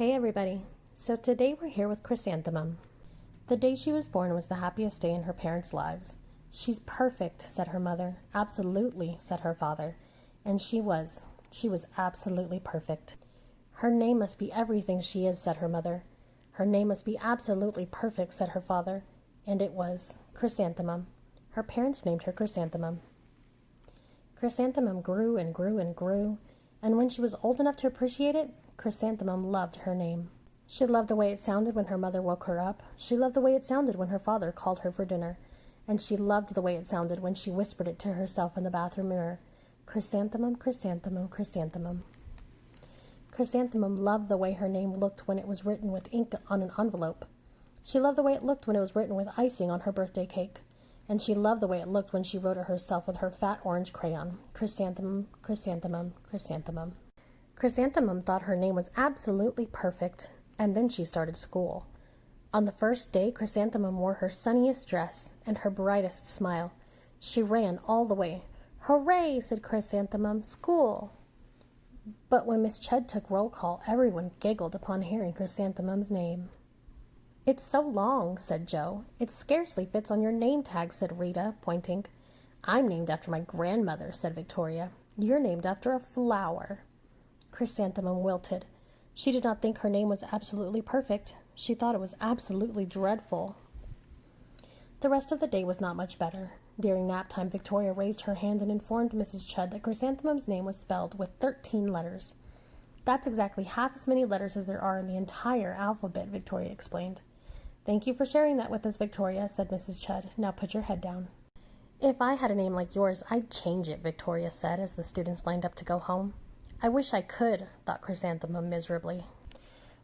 Hey everybody, so today we're here with Chrysanthemum. The day she was born was the happiest day in her parents' lives. She's perfect, said her mother. Absolutely, said her father. And she was absolutely perfect. Her name must be everything she is, said her mother. Her name must be absolutely perfect, said her father. And it was, Chrysanthemum. Her parents named her Chrysanthemum. Chrysanthemum grew and grew and grew, and when she was old enough to appreciate it, Chrysanthemum loved her name. She loved the way it sounded when her mother woke her up. She loved the way it sounded when her father called her for dinner. And she loved the way it sounded when she whispered it to herself in the bathroom mirror. Chrysanthemum, chrysanthemum, chrysanthemum. Chrysanthemum loved the way her name looked when it was written with ink on an envelope. She loved the way it looked when it was written with icing on her birthday cake. And she loved the way it looked when she wrote it herself with her fat orange crayon. Chrysanthemum, chrysanthemum, chrysanthemum. Chrysanthemum thought her name was absolutely perfect, and then she started school. On the first day, Chrysanthemum wore her sunniest dress and her brightest smile. She ran all the way. "Hooray!" said Chrysanthemum. "School!" But when Miss Chud took roll call, everyone giggled upon hearing Chrysanthemum's name. "It's so long," said Joe. "It scarcely fits on your name tag," said Rita, pointing. "I'm named after my grandmother," said Victoria. "You're named after a flower." Chrysanthemum wilted. She did not think her name was absolutely perfect. She thought it was absolutely dreadful. The rest of the day was not much better. During nap time, Victoria raised her hand and informed Mrs. Chud that Chrysanthemum's name was spelled with 13 letters. "That's exactly half as many letters as there are in the entire alphabet," Victoria explained. "Thank you for sharing that with us, Victoria," said Mrs. Chud. "Now put your head down." "If I had a name like yours, I'd change it," Victoria said as the students lined up to go home. "I wish I could," thought Chrysanthemum miserably.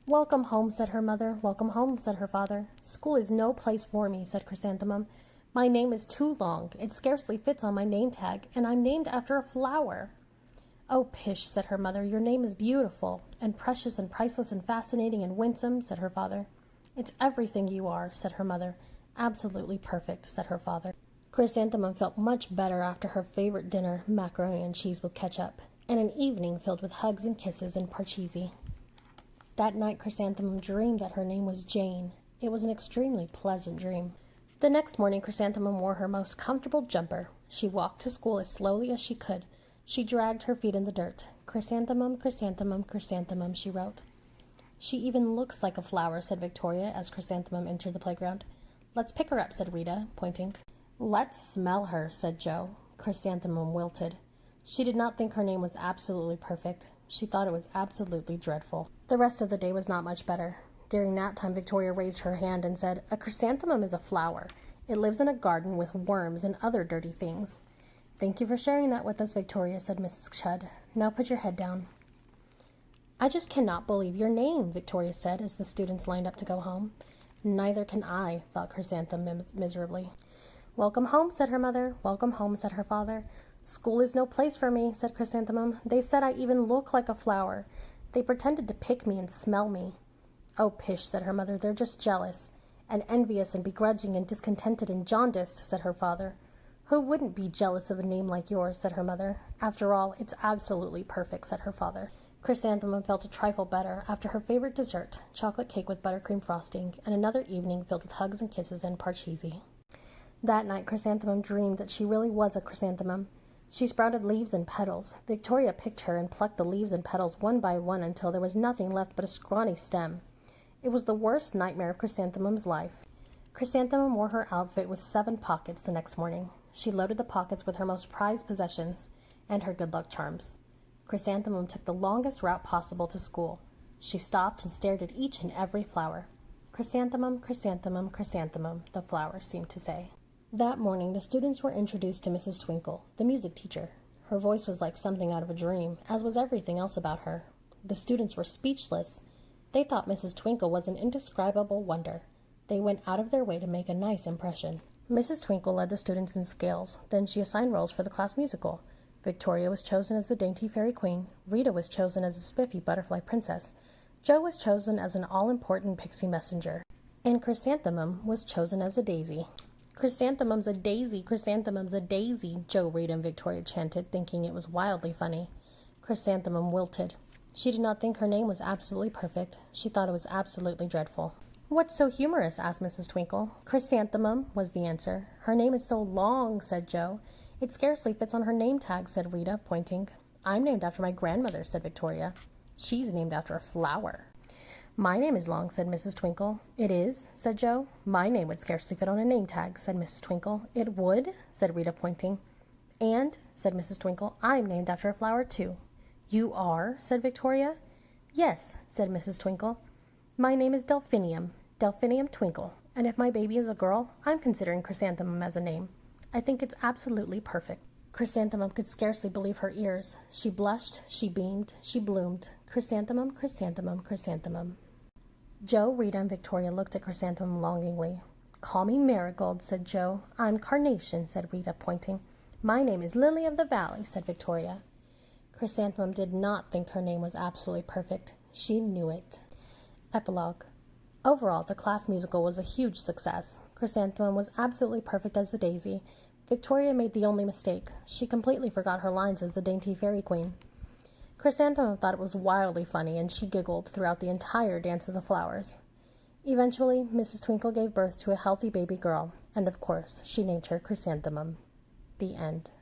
"Welcome home," said her mother. "Welcome home," said her father. "School is no place for me," said Chrysanthemum. "My name is too long. It scarcely fits on my name tag, and I'm named after a flower." "Oh, pish," said her mother. "Your name is beautiful, and precious and priceless and fascinating and winsome," said her father. "It's everything you are," said her mother. "Absolutely perfect," said her father. Chrysanthemum felt much better after her favorite dinner, macaroni and cheese with ketchup, and an evening filled with hugs and kisses and parcheesi. That night Chrysanthemum dreamed that her name was Jane. It was an extremely pleasant dream. The next morning Chrysanthemum wore her most comfortable jumper. She walked to school as slowly as she could. She dragged her feet in the dirt. "Chrysanthemum, chrysanthemum, chrysanthemum," she wrote. "She even looks like a flower," said Victoria as Chrysanthemum entered the playground. "Let's pick her up," said Rita, pointing. "Let's smell her," said Joe. Chrysanthemum wilted. She did not think her name was absolutely perfect. She thought it was absolutely dreadful. The rest of the day was not much better. During nap time, Victoria raised her hand and said, "A chrysanthemum is a flower. It lives in a garden with worms and other dirty things." "Thank you for sharing that with us, Victoria," said Mrs. Chud. "Now put your head down." "I just cannot believe your name," Victoria said as the students lined up to go home. "Neither can I," thought Chrysanthemum miserably. "Welcome home," said her mother. "Welcome home," said her father. "School is no place for me," said Chrysanthemum. "They said I even look like a flower. They pretended to pick me and smell me." "Oh, pish," said her mother. "They're just jealous, and envious and begrudging and discontented and jaundiced," said her father. "Who wouldn't be jealous of a name like yours?" said her mother. "After all, it's absolutely perfect," said her father. Chrysanthemum felt a trifle better after her favorite dessert, chocolate cake with buttercream frosting, and another evening filled with hugs and kisses and parcheesi. That night Chrysanthemum dreamed that she really was a chrysanthemum. She sprouted leaves and petals. Victoria picked her and plucked the leaves and petals one by one until there was nothing left but a scrawny stem. It was the worst nightmare of Chrysanthemum's life. Chrysanthemum wore her outfit with 7 pockets the next morning. She loaded the pockets with her most prized possessions and her good luck charms. Chrysanthemum took the longest route possible to school. She stopped and stared at each and every flower. "Chrysanthemum, chrysanthemum, chrysanthemum," the flowers seemed to say. That morning the students were introduced to Mrs. Twinkle, the music teacher. Her voice was like something out of a dream, as was everything else about her. The students were speechless. They thought Mrs. Twinkle was an indescribable wonder. They went out of their way to make a nice impression. Mrs. Twinkle led the students in scales. Then she assigned roles for the class musical. Victoria was chosen as the dainty fairy queen. Rita was chosen as a spiffy butterfly princess. Joe was chosen as an all-important pixie messenger. And Chrysanthemum was chosen as a daisy. "Chrysanthemum's a daisy, chrysanthemum's a daisy," Joe, Rita, and Victoria chanted, thinking it was wildly funny. Chrysanthemum wilted. She did not think her name was absolutely perfect. She thought it was absolutely dreadful. "What's so humorous?" asked Mrs. Twinkle. "Chrysanthemum," was the answer. "Her name is so long," said Joe. "It scarcely fits on her name tag," said Rita, pointing. "I'm named after my grandmother," said Victoria. "She's named after a flower." "My name is long," said Mrs. Twinkle. "It is?" said Joe. "My name would scarcely fit on a name tag," said Mrs. Twinkle. "It would?" said Rita, pointing. "And," said Mrs. Twinkle, "I'm named after a flower, too." "You are?" said Victoria. "Yes," said Mrs. Twinkle. "My name is Delphinium Twinkle, and if my baby is a girl, I'm considering Chrysanthemum as a name. I think it's absolutely perfect." Chrysanthemum could scarcely believe her ears. She blushed, she beamed, she bloomed. Chrysanthemum, Chrysanthemum, Chrysanthemum. Joe, Rita, and Victoria looked at Chrysanthemum longingly. "Call me Marigold," said Joe. "I'm Carnation," said Rita, pointing. "My name is Lily of the Valley," said Victoria. Chrysanthemum did not think her name was absolutely perfect. She knew it. Epilogue. Overall, the class musical was a huge success. Chrysanthemum was absolutely perfect as a daisy. Victoria made the only mistake. She completely forgot her lines as the dainty fairy queen. Chrysanthemum thought it was wildly funny, and she giggled throughout the entire Dance of the Flowers. Eventually, Mrs. Twinkle gave birth to a healthy baby girl, and of course, she named her Chrysanthemum. The end.